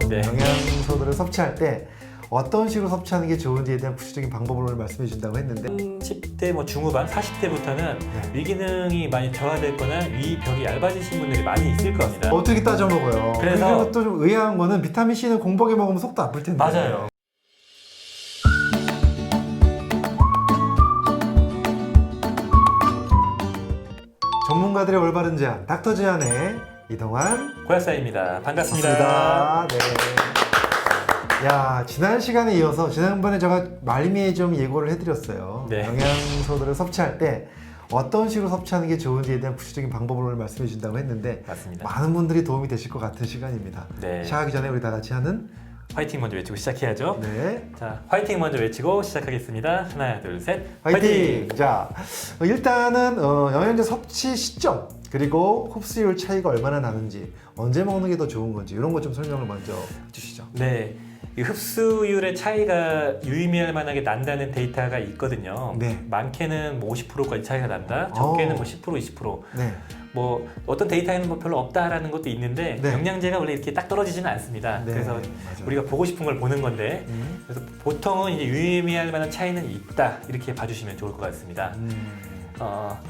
네. 영양소들을 섭취할 때 어떤 식으로 섭취하는 게 좋은지에 대한 구체적인 방법을 오늘 말씀해 주신다고 했는데 30대 뭐 중후반, 40대부터는 네. 위기능이 많이 저하됐거나 위벽이 얇아지신 분들이 많이 있을 겁니다. 어떻게 따져 먹어요? 그래서- 그리고 또 좀 의아한 거는 비타민 C는 공복에 먹으면 속도 아플 텐데. 맞아요. 전문가들의 올바른 제안, 닥터 제안의 이동환 고약사입니다. 반갑습니다. 반갑습니다. 네. 야, 지난 시간에 이어서 지난번에 제가 말미에 좀 예고를 해드렸어요. 네. 영양소들을 섭취할 때 어떤 식으로 섭취하는 게 좋은지에 대한 구체적인 방법을 오늘 말씀해 주신다고 했는데 맞습니다. 많은 분들이 도움이 되실 것 같은 시간입니다. 네. 시작하기 전에 우리 다 같이 하는 화이팅 먼저 외치고 시작해야죠. 네. 자, 화이팅 먼저 외치고 시작하겠습니다. 하나, 둘, 셋. 화이팅! 자, 일단은 영양제 섭취 시점 그리고 흡수율 차이가 얼마나 나는지 언제 먹는 게 더 좋은 건지 이런 거 좀 설명을 먼저 해주시죠. 네. 이 흡수율의 차이가 유의미할 만하게 난다는 데이터가 있거든요. 네. 많게는 뭐 50%까지 차이가 난다. 적게는 뭐 10%, 20%. 네. 뭐 어떤 데이터에는 뭐 별로 없다라는 것도 있는데 네. 영양제가 원래 이렇게 딱 떨어지지는 않습니다. 네, 그래서 맞아요. 우리가 보고 싶은 걸 보는 건데 그래서 보통은 이제 유의미할 만한 차이는 있다 이렇게 봐주시면 좋을 것 같습니다.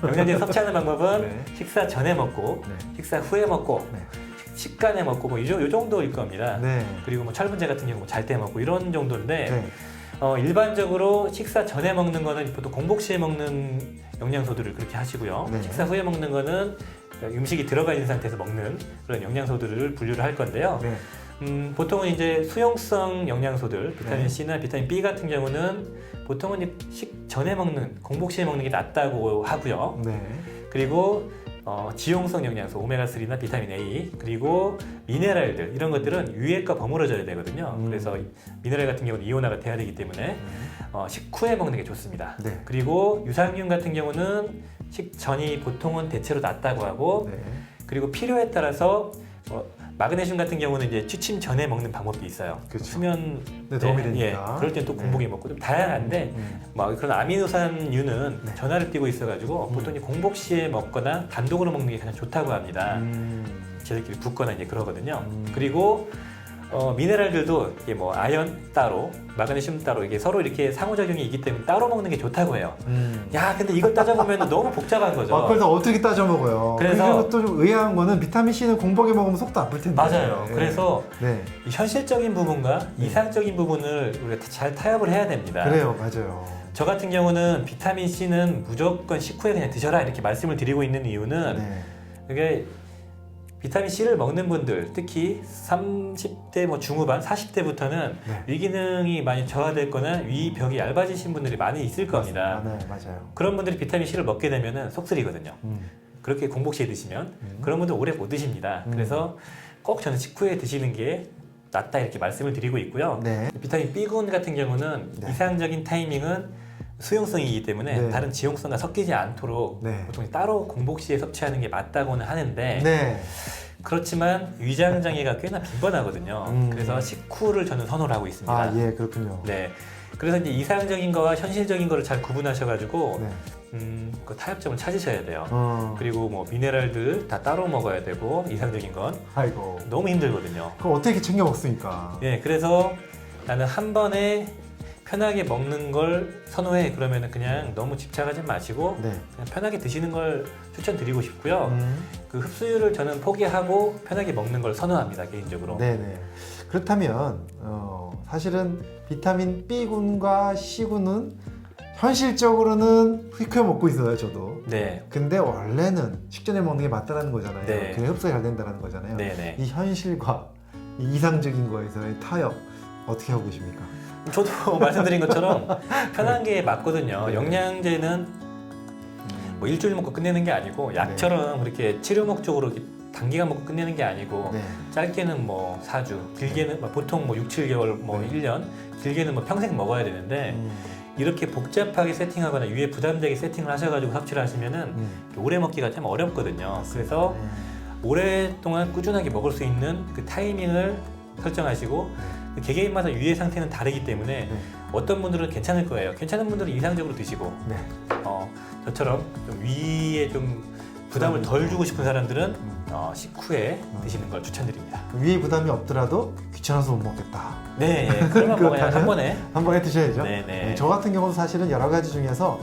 영양제 섭취하는 방법은 네. 식사 전에 먹고 네. 식사 후에 먹고 네. 식간에 먹고 뭐 요 정도일 겁니다. 네. 그리고 뭐 철분제 같은 경우 잘 때 먹고 이런 정도인데 네. 일반적으로 식사 전에 먹는 거는 보통 공복 시에 먹는 영양소들을 그렇게 하시고요. 네. 식사 후에 먹는 거는 음식이 들어가 있는 상태에서 먹는 그런 영양소들을 분류를 할 건데요. 네. 보통은 이제 수용성 영양소들, 비타민 네. C나 비타민 B 같은 경우는 보통은 이제 전에 먹는, 공복 시에 먹는 게 낫다고 하고요. 네. 그리고 지용성 영양소, 오메가3나 비타민 A, 그리고 미네랄들 이런 것들은 위액과 버무려져야 되거든요. 그래서 미네랄 같은 경우는 이온화가 돼야 되기 때문에 식후에 먹는 게 좋습니다. 네. 그리고 유산균 같은 경우는 식전이 보통은 대체로 낫다고 하고 네. 그리고 필요에 따라서 마그네슘 같은 경우는 이제 취침 전에 먹는 방법도 있어요. 그렇죠. 수면 네, 도움이 되니까. 예, 그럴 땐 또 공복에 먹고 좀 다양한데 뭐 그런 아미노산유는 네. 전하를 띠고 있어가지고 보통 이 공복 시에 먹거나 단독으로 먹는 게 가장 좋다고 합니다. 쟤들끼리 붙거나 이제 그러거든요. 그리고 미네랄들도 이게 뭐 아연 따로, 마그네슘 따로 이게 서로 이렇게 상호작용이 있기 때문에 따로 먹는 게 좋다고 해요. 야, 근데 이걸 따져보면 너무 복잡한 거죠. 그래서 어떻게 따져 먹어요? 그래서- 그리고 또 좀 의아한 거는 비타민 C는 공복에 먹으면 속도 아플 텐데. 맞아요. 네. 그래서 네. 이 현실적인 부분과 이상적인 부분을 우리가 잘 타협을 해야 됩니다. 그래요, 맞아요. 저 같은 경우는 비타민 C는 무조건 식후에 그냥 드셔라 이렇게 말씀을 드리고 있는 이유는 네. 그게 비타민 C를 먹는 분들 특히 30대 뭐 중후반 40대부터는 네. 위기능이 많이 저하됐거나 위벽이 얇아지신 분들이 많이 있을 겁니다. 네, 맞아요. 그런 분들이 비타민 C를 먹게 되면은 속쓰리거든요. 그렇게 공복 시에 드시면 그런 분들 오래 못 드십니다. 그래서 꼭 저는 식후에 드시는 게 낫다 이렇게 말씀을 드리고 있고요. 네. 비타민 B군 같은 경우는 네. 이상적인 타이밍은 수용성이기 때문에 네. 다른 지용성과 섞이지 않도록 네. 보통 따로 공복 시에 섭취하는 게 맞다고는 하는데 네. 그렇지만 위장 장애가 꽤나 빈번하거든요. 그래서 식후를 저는 선호를 하고 있습니다. 아, 예, 그렇군요. 네. 그래서 이제 이상적인 거와 현실적인 거를 잘 구분하셔가지고 네. 그 타협점을 찾으셔야 돼요. 그리고 그리고 뭐 미네랄들 다 따로 먹어야 되고 이상적인 건 아이고. 너무 힘들거든요. 그럼 어떻게 챙겨 먹습니까? 예, 그래서 나는 한 번에 편하게 먹는 걸 선호해. 그러면은 그냥 너무 집착하지 마시고 네. 그냥 편하게 드시는 걸 추천드리고 싶고요. 음. 그 흡수율을 저는 포기하고 편하게 먹는 걸 선호합니다, 개인적으로. 네네. 그렇다면 사실은 비타민 B군과 C군은 현실적으로는 흡혈 먹고 있어요, 저도. 네. 근데 원래는 식전에 먹는 게 맞다라는 거잖아요. 네. 그래 흡수가 잘 된다는 거잖아요. 네네. 이 현실과 이 이상적인 거에서의 타협 어떻게 하고 계십니까? 저도 말씀드린 것처럼 편한 게 맞거든요. 네. 영양제는 뭐 일주일 먹고 끝내는 게 아니고 약처럼 그렇게 치료 목적으로 이렇게 단기간 먹고 끝내는 게 아니고 네. 짧게는 뭐 4주, 길게는 보통 뭐 6, 7개월, 뭐 네. 1년, 길게는 뭐 평생 먹어야 되는데 이렇게 복잡하게 세팅하거나 위에 부담되게 세팅을 하셔가지고 섭취를 하시면은 오래 먹기가 참 어렵거든요. 그래서 오랫동안 꾸준하게 먹을 수 있는 그 타이밍을 설정하시고 그 개개인마다 유해 상태는 다르기 때문에 어떤 분들은 괜찮을 거예요. 괜찮은 분들은 이상적으로 드시고 네. 저처럼 좀 위에 좀 부담을 덜 주고 싶은 사람들은 식후에 드시는 걸 추천드립니다. 위에 부담이 없더라도 귀찮아서 못 먹겠다. 네, 그러면 뭐 그냥 한 번에. 한 번에 드셔야죠. 네, 네. 저 같은 경우는 사실은 여러 가지 중에서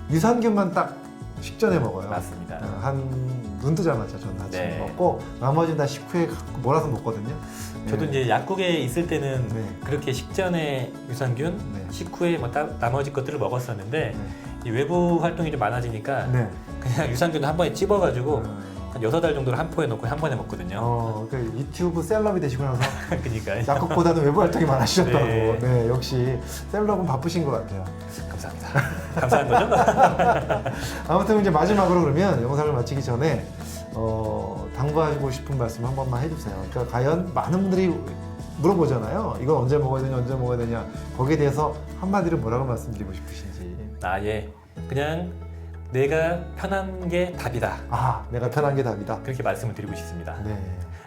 유산균만 딱 식전에 먹어요. 맞습니다. 한 눈 뜨자마자 저는 아침에 네. 먹고 나머지는 다 식후에 갖고 몰아서 먹거든요. 저도 네. 이제 약국에 있을 때는 네. 그렇게 식전에 유산균, 네. 식후에 뭐 나머지 것들을 먹었었는데 네. 이 외부 활동이 좀 많아지니까 네. 그냥 유산균 한 번에 찝어가지고 음. 한 6알 정도를 한 포에 넣고 한 번에 먹거든요. 그 유튜브 셀럽이 되시고 나서 그러니까 약국보다는 외부 활동이 많아지셨다고. 네. 네, 역시 셀럽은 바쁘신 것 같아요. 감사합니다. 감사한 거죠? 아무튼 이제 마지막으로 그러면 영상을 마치기 전에 당부하고 싶은 말씀 한 번만 해주세요. 그러니까 과연 많은 분들이 물어보잖아요. 이건 언제 먹어야 되냐, 언제 먹어야 되냐. 거기에 대해서 한마디로 뭐라고 말씀드리고 싶으신지. 예. 그냥 내가 편한 게 답이다. 내가 편한 게 답이다. 그렇게 말씀을 드리고 싶습니다. 네.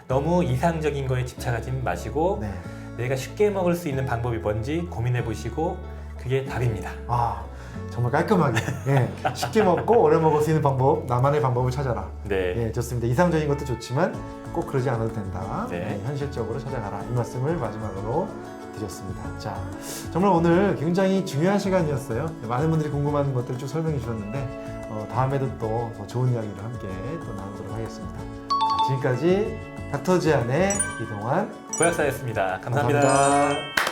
너무 이상적인 거에 집착하지 마시고 네. 내가 쉽게 먹을 수 있는 방법이 뭔지 고민해 보시고 그게 답입니다. 정말 깔끔하게 쉽게 먹고 오래 먹을 수 있는 방법, 나만의 방법을 찾아라. 네. 좋습니다. 이상적인 것도 좋지만 꼭 그러지 않아도 된다. 네. 현실적으로 찾아가라. 이 말씀을 마지막으로 드렸습니다. 자, 정말 오늘 굉장히 중요한 시간이었어요. 많은 분들이 궁금한 것들을 쭉 설명해 주셨는데 다음에도 또 더 좋은 이야기를 함께 또 나누도록 하겠습니다. 자, 지금까지 닥터 제안의 이동환 고약사였습니다. 감사합니다. 감사합니다.